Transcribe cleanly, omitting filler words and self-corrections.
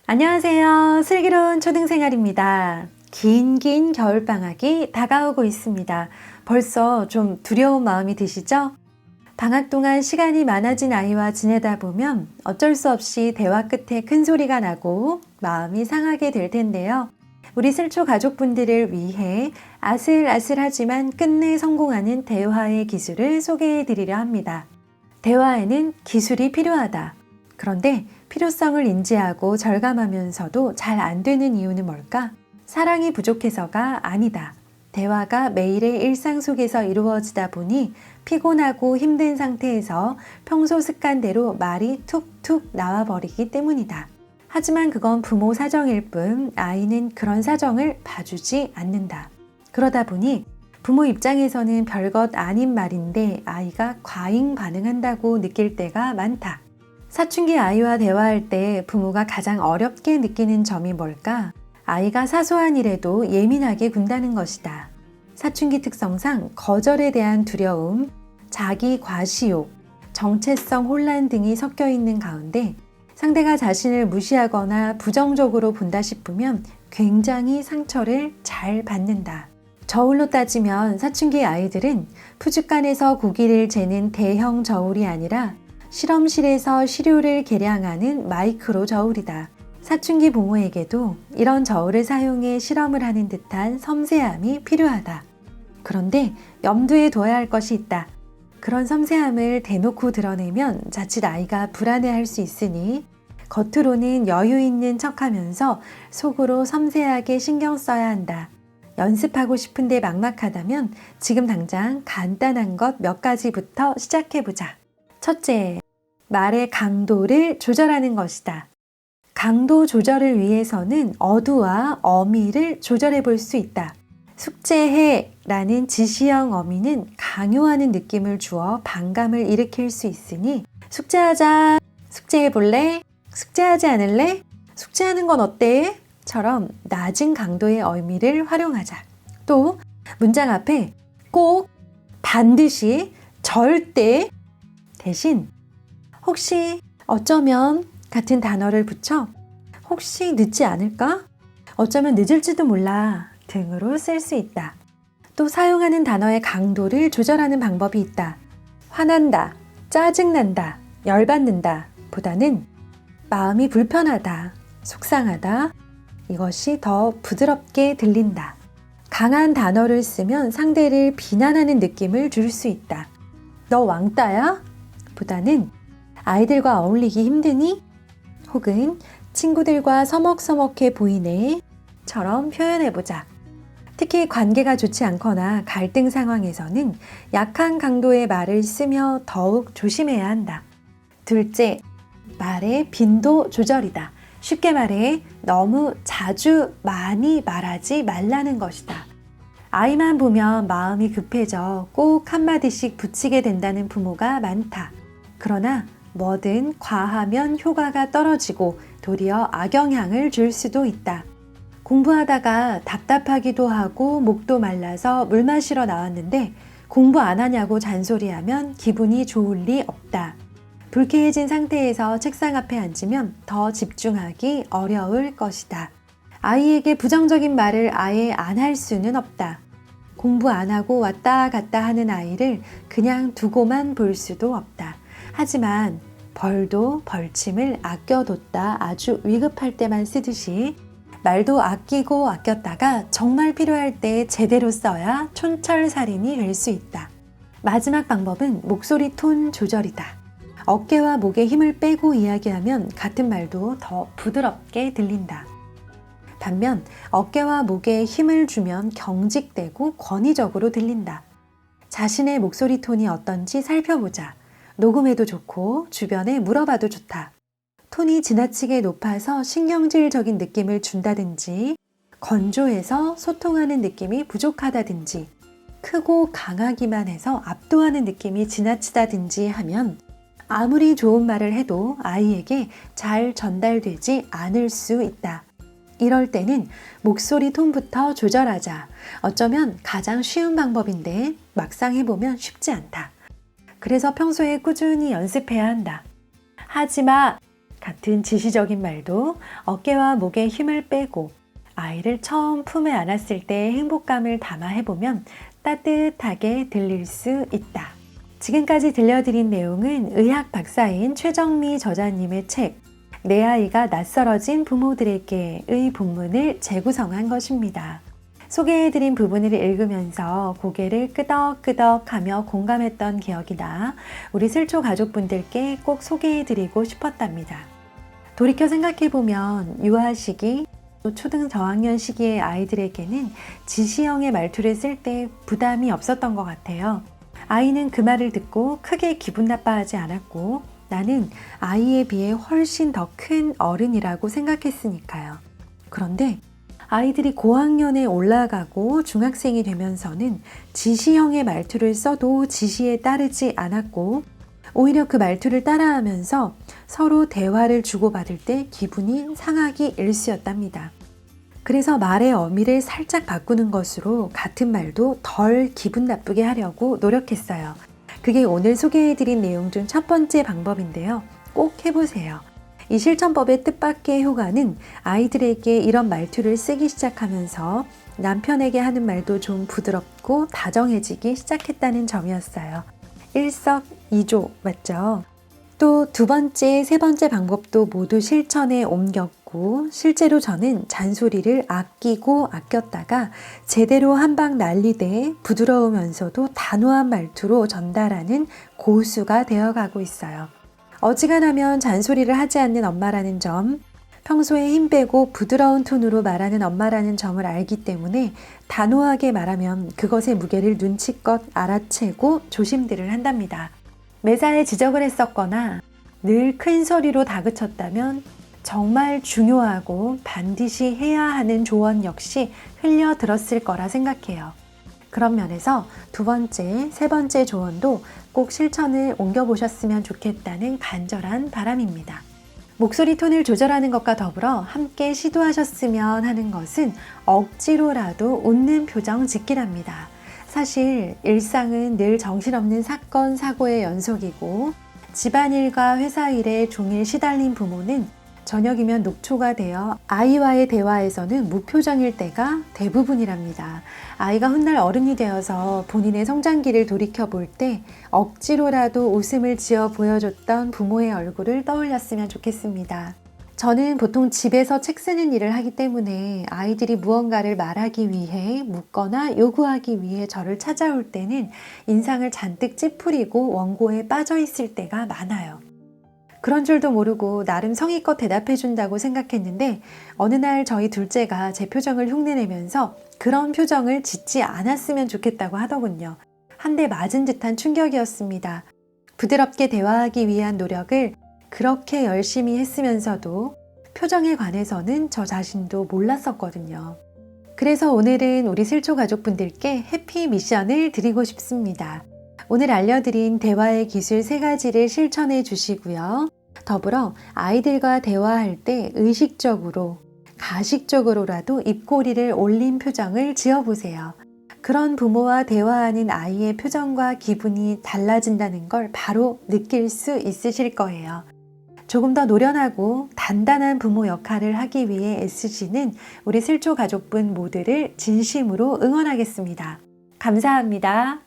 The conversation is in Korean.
안녕하세요. 슬기로운 초등생활입니다. 긴 겨울방학이 다가오고 있습니다. 벌써 좀 두려운 마음이 드시죠? 방학 동안 시간이 많아진 아이와 지내다 보면 어쩔 수 없이 대화 끝에 큰 소리가 나고 마음이 상하게 될 텐데요. 우리 슬초 가족분들을 위해 아슬아슬하지만 끝내 성공하는 대화의 기술을 소개해 드리려 합니다. 대화에는 기술이 필요하다. 그런데 필요성을 인지하고 절감하면서도 잘 안 되는 이유는 뭘까? 사랑이 부족해서가 아니다. 대화가 매일의 일상 속에서 이루어지다 보니 피곤하고 힘든 상태에서 평소 습관대로 말이 툭툭 나와버리기 때문이다. 하지만 그건 부모 사정일 뿐 아이는 그런 사정을 봐주지 않는다. 그러다 보니 부모 입장에서는 별것 아닌 말인데 아이가 과잉 반응한다고 느낄 때가 많다. 사춘기 아이와 대화할 때 부모가 가장 어렵게 느끼는 점이 뭘까? 아이가 사소한 일에도 예민하게 군다는 것이다. 사춘기 특성상 거절에 대한 두려움, 자기 과시욕, 정체성 혼란 등이 섞여 있는 가운데 상대가 자신을 무시하거나 부정적으로 본다 싶으면 굉장히 상처를 잘 받는다. 저울로 따지면 사춘기 아이들은 푸주간에서 고기를 재는 대형 저울이 아니라 실험실에서 시료를 계량하는 마이크로 저울이다. 사춘기 부모에게도 이런 저울을 사용해 실험을 하는 듯한 섬세함이 필요하다. 그런데 염두에 둬야 할 것이 있다. 그런 섬세함을 대놓고 드러내면 자칫 아이가 불안해할 수 있으니 겉으로는 여유 있는 척하면서 속으로 섬세하게 신경 써야 한다. 연습하고 싶은데 막막하다면 지금 당장 간단한 것 몇 가지부터 시작해보자. 첫째, 말의 강도를 조절하는 것이다. 강도 조절을 위해서는 어두와 어미를 조절해 볼 수 있다. 숙제해 라는 지시형 어미는 강요하는 느낌을 주어 반감을 일으킬 수 있으니 숙제하자, 숙제해 볼래? 숙제하지 않을래? 숙제하는 건 어때? 처럼 낮은 강도의 어미를 활용하자. 또 문장 앞에 꼭, 반드시, 절대 대신 혹시, 어쩌면 같은 단어를 붙여 혹시 늦지 않을까? 어쩌면 늦을지도 몰라 등으로 쓸 수 있다. 또 사용하는 단어의 강도를 조절하는 방법이 있다. 화난다, 짜증난다, 열받는다 보다는 마음이 불편하다, 속상하다 이것이 더 부드럽게 들린다. 강한 단어를 쓰면 상대를 비난하는 느낌을 줄 수 있다. 너 왕따야? 보다는 아이들과 어울리기 힘드니? 혹은 친구들과 서먹서먹해 보이네? 처럼 표현해보자. 특히 관계가 좋지 않거나 갈등 상황에서는 약한 강도의 말을 쓰며 더욱 조심해야 한다. 둘째, 말의 빈도 조절이다. 쉽게 말해 너무 자주 많이 말하지 말라는 것이다. 아이만 보면 마음이 급해져 꼭 한마디씩 붙이게 된다는 부모가 많다. 그러나 뭐든 과하면 효과가 떨어지고 도리어 악영향을 줄 수도 있다. 공부하다가 답답하기도 하고 목도 말라서 물 마시러 나왔는데 공부 안 하냐고 잔소리하면 기분이 좋을 리 없다. 불쾌해진 상태에서 책상 앞에 앉으면 더 집중하기 어려울 것이다. 아이에게 부정적인 말을 아예 안 할 수는 없다. 공부 안 하고 왔다 갔다 하는 아이를 그냥 두고만 볼 수도 없다. 하지만 벌도 벌침을 아껴뒀다 아주 위급할 때만 쓰듯이 말도 아끼고 아꼈다가 정말 필요할 때 제대로 써야 촌철살인이 될 수 있다. 마지막 방법은 목소리 톤 조절이다. 어깨와 목에 힘을 빼고 이야기하면 같은 말도 더 부드럽게 들린다. 반면 어깨와 목에 힘을 주면 경직되고 권위적으로 들린다. 자신의 목소리 톤이 어떤지 살펴보자. 녹음해도 좋고 주변에 물어봐도 좋다. 톤이 지나치게 높아서 신경질적인 느낌을 준다든지 건조해서 소통하는 느낌이 부족하다든지 크고 강하기만 해서 압도하는 느낌이 지나치다든지 하면 아무리 좋은 말을 해도 아이에게 잘 전달되지 않을 수 있다. 이럴 때는 목소리 톤부터 조절하자. 어쩌면 가장 쉬운 방법인데 막상 해보면 쉽지 않다. 그래서 평소에 꾸준히 연습해야 한다. 하지마, 같은 지시적인 말도 어깨와 목에 힘을 빼고 아이를 처음 품에 안았을 때의 행복감을 담아 해보면 따뜻하게 들릴 수 있다. 지금까지 들려드린 내용은 의학 박사인 최정미 저자님의 책 내 아이가 낯설어진 부모들에게의 본문을 재구성한 것입니다. 소개해드린 부분을 읽으면서 고개를 끄덕끄덕하며 공감했던 기억이 나 우리 슬초 가족분들께 꼭 소개해드리고 싶었답니다. 돌이켜 생각해보면 유아 시기, 또 초등 저학년 시기의 아이들에게는 지시형의 말투를 쓸 때 부담이 없었던 것 같아요. 아이는 그 말을 듣고 크게 기분 나빠하지 않았고 나는 아이에 비해 훨씬 더 큰 어른이라고 생각했으니까요. 그런데 아이들이 고학년에 올라가고 중학생이 되면서는 지시형의 말투를 써도 지시에 따르지 않았고 오히려 그 말투를 따라하면서 서로 대화를 주고받을 때 기분이 상하기 일쑤였답니다. 그래서 말의 어미를 살짝 바꾸는 것으로 같은 말도 덜 기분 나쁘게 하려고 노력했어요. 그게 오늘 소개해드린 내용 중 첫 번째 방법인데요. 꼭 해보세요. 이 실천법의 뜻밖의 효과는 아이들에게 이런 말투를 쓰기 시작하면서 남편에게 하는 말도 좀 부드럽고 다정해지기 시작했다는 점이었어요. 일석이조 맞죠? 또 두 번째, 세 번째 방법도 모두 실천에 옮겼고 실제로 저는 잔소리를 아끼고 아꼈다가 제대로 한 방 날리되 부드러우면서도 단호한 말투로 전달하는 고수가 되어가고 있어요. 어지간하면 잔소리를 하지 않는 엄마라는 점, 평소에 힘 빼고 부드러운 톤으로 말하는 엄마라는 점을 알기 때문에 단호하게 말하면 그것의 무게를 눈치껏 알아채고 조심들을 한답니다. 매사에 지적을 했었거나 늘 큰 소리로 다그쳤다면 정말 중요하고 반드시 해야 하는 조언 역시 흘려들었을 거라 생각해요. 그런 면에서 두 번째, 세 번째 조언도 꼭 실천을 옮겨보셨으면 좋겠다는 간절한 바람입니다. 목소리 톤을 조절하는 것과 더불어 함께 시도하셨으면 하는 것은 억지로라도 웃는 표정 짓기랍니다. 사실 일상은 늘 정신없는 사건, 사고의 연속이고 집안일과 회사일에 종일 시달린 부모는 저녁이면 녹초가 되어 아이와의 대화에서는 무표정일 때가 대부분이랍니다. 아이가 훗날 어른이 되어서 본인의 성장기를 돌이켜볼 때 억지로라도 웃음을 지어 보여줬던 부모의 얼굴을 떠올렸으면 좋겠습니다. 저는 보통 집에서 책 쓰는 일을 하기 때문에 아이들이 무언가를 말하기 위해 묻거나 요구하기 위해 저를 찾아올 때는 인상을 잔뜩 찌푸리고 원고에 빠져 있을 때가 많아요. 그런 줄도 모르고 나름 성의껏 대답해준다고 생각했는데 어느 날 저희 둘째가 제 표정을 흉내내면서 그런 표정을 짓지 않았으면 좋겠다고 하더군요. 한 대 맞은 듯한 충격이었습니다. 부드럽게 대화하기 위한 노력을 그렇게 열심히 했으면서도 표정에 관해서는 저 자신도 몰랐었거든요. 그래서 오늘은 우리 슬초 가족분들께 해피 미션을 드리고 싶습니다. 오늘 알려드린 대화의 기술 3가지를 실천해 주시고요. 더불어 아이들과 대화할 때 의식적으로, 가식적으로라도 입꼬리를 올린 표정을 지어보세요. 그런 부모와 대화하는 아이의 표정과 기분이 달라진다는 걸 바로 느낄 수 있으실 거예요. 조금 더 노련하고 단단한 부모 역할을 하기 위해 애쓰시는 우리 슬초 가족분 모두를 진심으로 응원하겠습니다. 감사합니다.